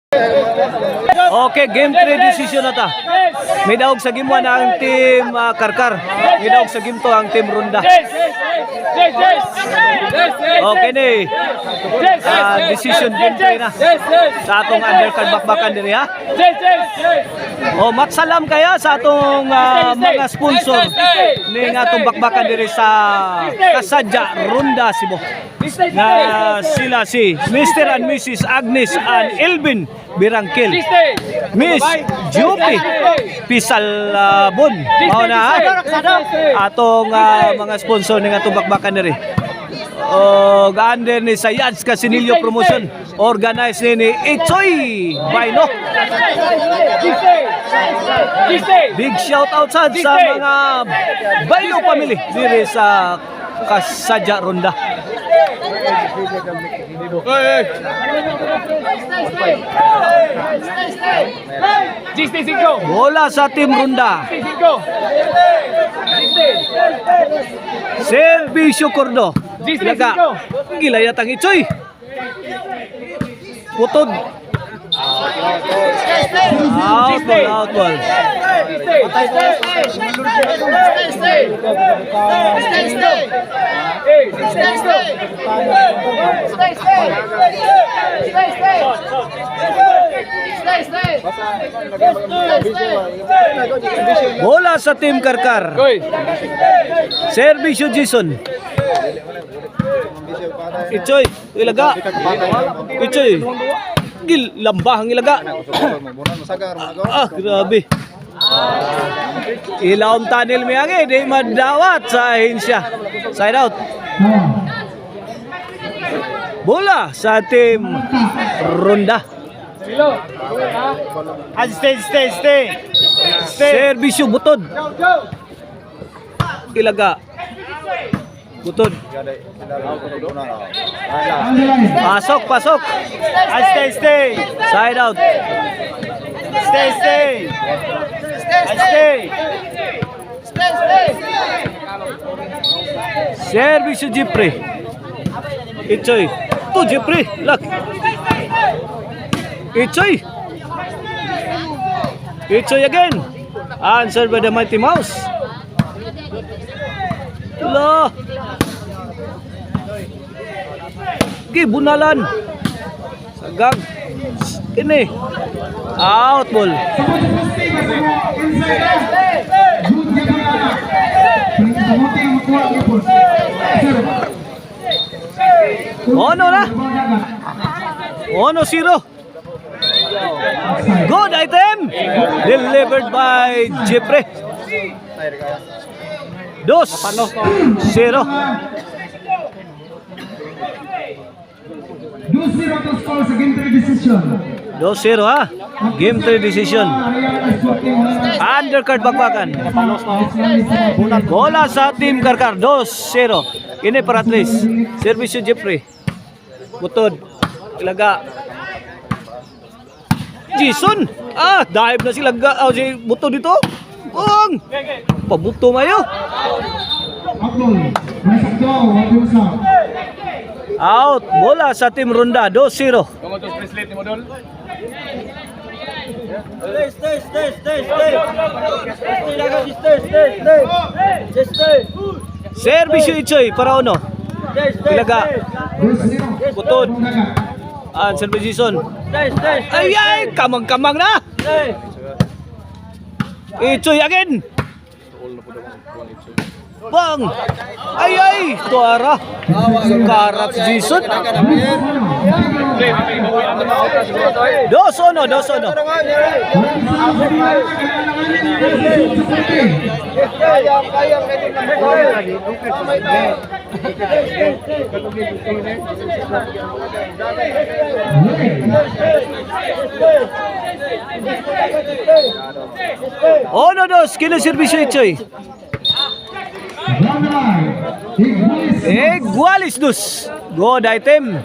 Okay, game 3 decision na ta. May daog sa game 1 ang team Karkar. May daog sa game 2 ang team Runda. Okay ni. Decision game 3 na. Sa atong undercard bakbakan diri ha. Matsalam kaya sa atong mga sponsor ni atong bakbakan diri sa Kasadya Runda Cebu. Na sila si Mr. and Mrs. Agnes and Elvin Birangkil, Miss Jupi Pisalbon, mao na ha? Atong mga sponsor ng atong bakbakan diri. Gaan din ni sa Yads Casinillo Promotion, organize ni Ichoy Baino. Big shout out sa mga Baino family diri sa Kasadya Runda. Bola sa Team Runda. Servisyo Cordo. Gilaya tang Ichoy. Putod. Out ball. Bola sa Team Karkar. Servisyo Jason. Ichoy, ilaga. Ichoy. Lambah ang ilaga. Grabe. Ilawang tunnel may agi, di madawat sa ahensya. Side out. Bola sa Team Runda. Stay. Servisyo Butod. Ilaga. Butod. Pasok. Stay. Side out. Stay. Servisyo Jipre. Ichoy. Tu Jipre. Look. Ichoy again. Answered by the Mighty Mouse. Loh. Bunalan. Sagag. Ini. Out ball. Ono na. 1-0. Good item. Delivered by Jeffrey. 2-0. 2-0 ha. Game 3 decision. Undercard bakbakan. Bola sa Team Karkar. 2-0. Ini para Tris. Servisyo Jeffrey. Butod. Ilaga. Jason. Dive na sila. Si Butod dito. Pabuto mayo. Out. Bola sa Team Runda. 2-0. Servisyo Ichoy para uno. Ilaga. Butod. Servisyo Jason. Ay, kamang-kamang na. Ichoy again. Bang! Ay! Tuara! Karat si Jason. 2-1. Ono dos, kini servisyo Ichoy. Igualis dos. Good item.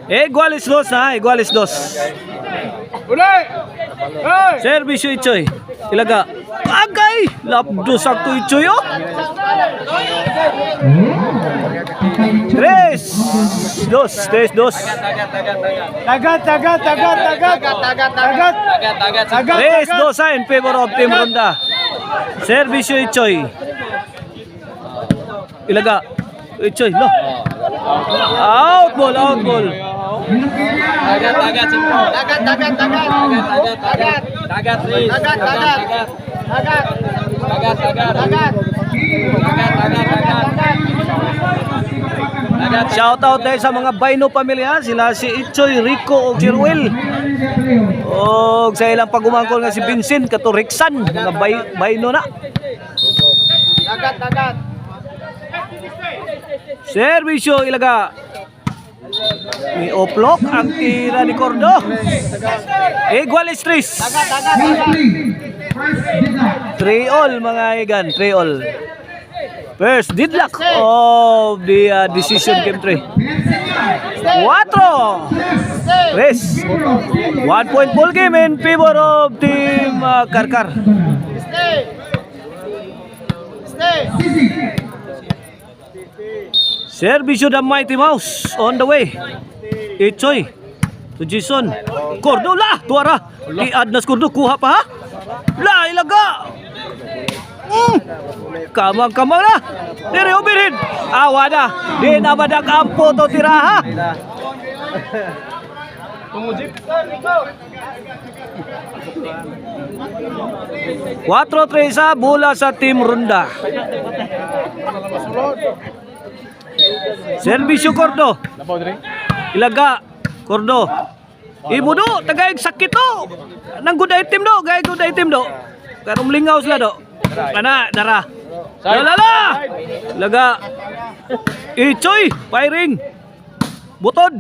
Igualis dos ha, igualis dos. Servisyo Ichoy. Ilaga. Agay! Lapdo sakto Ichoy oh. Tres, dos. Tagat. Tres, dos in favor of Team Ronda. Servisyo Ichoy. Ilaga. Ichoy, lo. Out ball. Shout out tayo sa mga Baino pamilya, sila si Ichoy, Rico o Jeruel. O sa ilang pagumangkol nga si Vincent kato Rexan, mga Baino na. Servisyo ilaga. Ni Oplok ang tira ni Cordo. Igual Tris. 3-all mga igan, 3-all. First deadlock of the decision game 3. 4. Race. 1 point ball game in favor of Team Karkar. Servisyo the Mighty Mouse on the way. Ichoy to Jason. Cordo la, tuara. Iadnas Cordo, kuha pa ha? La, ilaga. Kamang na. Diri ubirin. Awa na. Di na madag-ampo to tiraha. Cuatro tresa bola sa Team Ronda. Servisyo Cordo. Ilaga Cordo. Ibudo tagaig sakit do. Nang good item do, gay good item do. Karon lingaw sila do. Kana dara. Lala. Ilaga. Ichoy firing. Butod.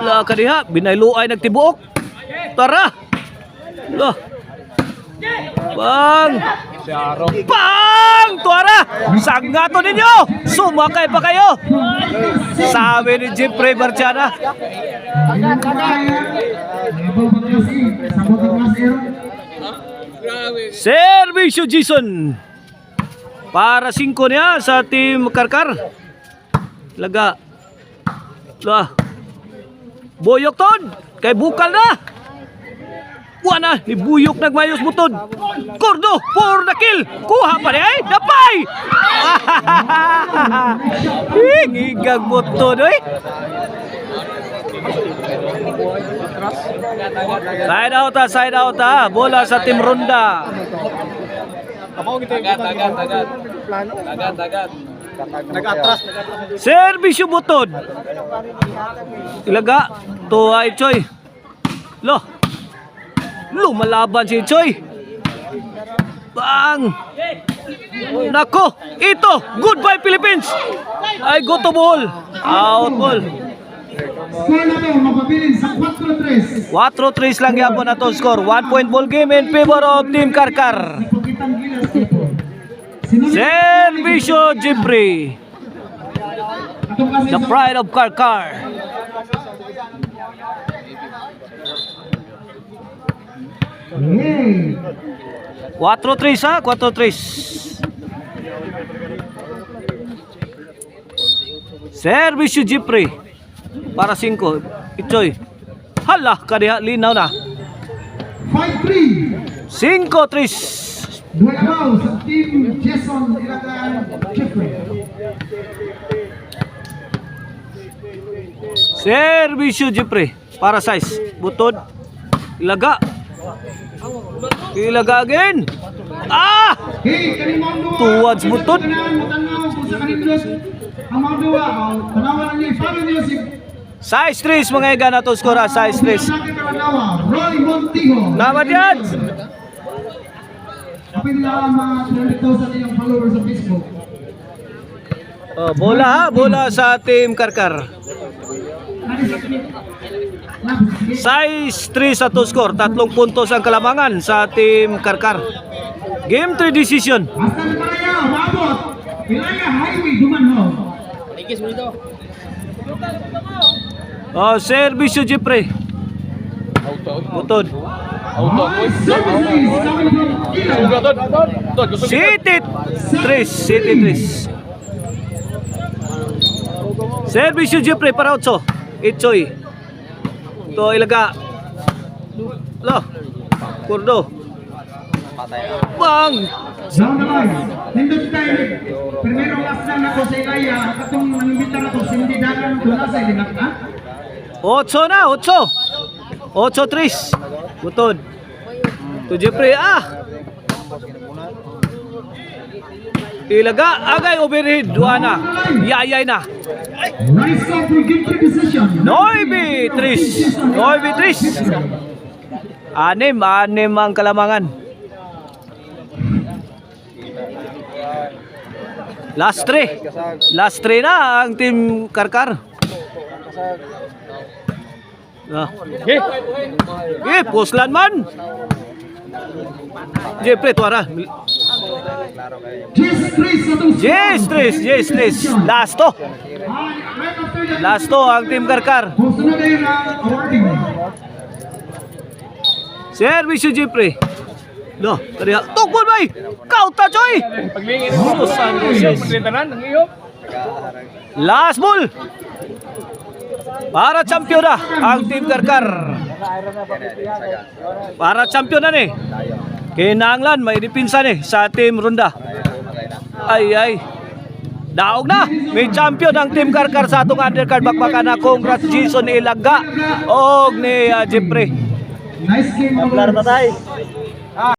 La kadiha binayluay nagtibuok. Tara. Lah. Bang! Bang! Tuara! Sanggato ninyo! Sumakay pa kayo! Sabi ni Jeffrey Barciana. Servisyo Jason. Para 5 niya sa Team Karkar. Laga. Lah. Boyok ton. Kay bukal na. Buwana, ni Buyok nagmayos butod. Cordo for the kill. Kuha pa rin ay. Napay! Ngigag butod ay. Side out ha. Bola sa Team Ronda. Nag-atras. Servisyo butod. Ilaga. Tuwa Ichoy. Lo. Lumalaban si Ichoy. Bang! Nako! Ito! Goodbye Philippines! Ay, go to ball! Out ball! Score na to, mapabilin sa 4-3. 4-3 lang yapon na to score. 1 point ball game in favor of Team Karkar. Servisyo Jeffrey. The pride of Karkar. Hey. 4-3 ha? 4-3. Servisyo Jeffrey. Para 5. Ichoy. Hala, kadiha linaw na. 5-3. 5-3. Dua ball sa Team Jason Ilagan Jeffrey. Servisyo Jeffrey. Para size. Butod. Ilaga. Ilaga again. Ah! Hey, kanimong dua. Towards butod. Matanaw kung sa kanindot. Ang mga dua, tanawan niya, follow music. Size 3 mga iga na to score. Size 3. Roy Montijo. Laban yan! Kapit nila ang mga 200,000 nilang followers sa Facebook. Oh, bola ha, bola sa Team Karkar. Size 3 sa to score. 3 puntos ang kalamangan sa Team Karkar. Game 3 decision. Hasta na tayo, mabot. Ilaya highway, dumanho. Oh, servisyo Jeffrey. Butod. Service coming from Ila. City 3, City 3. Service yung Jeffrey para 8. Itchoy. To ilaga. Lo. Kurdo. Bang. Down the line. Nindot tayo. Primero aslan ako sa Ilaya. Katong nangibitan ako, hindi dagan doon sa Ilinak na. 8 na, 8. 8-3. Butod. To Jeffrey, Ilaga, agay overhead. Duana. Yayay na. Nice shot for good position. 9-3. 9-3. Anim ang kalamangan. Last 3. Last 3 na ang team Karkar. Puslan man. Jeffrey tuara. Yes, Chris. Last to. Last to ang team Karkar. Susunod na yun ang awarding. Service yung Jeffrey. No, kaya tukol bay. Kauta choy. Paglingin San Roses. Paglintanan ng iyo. Last ball. Para champion na ang team Karkar. Para champion na ni. Kinanglan may dipinsa ni sa team Ronda. Ay. Daog na. May champion ang team Karkar sa atong undercard bakbakan na. Congrats Jason Ilaga og ni Jeffrey. Nice game. Tatay.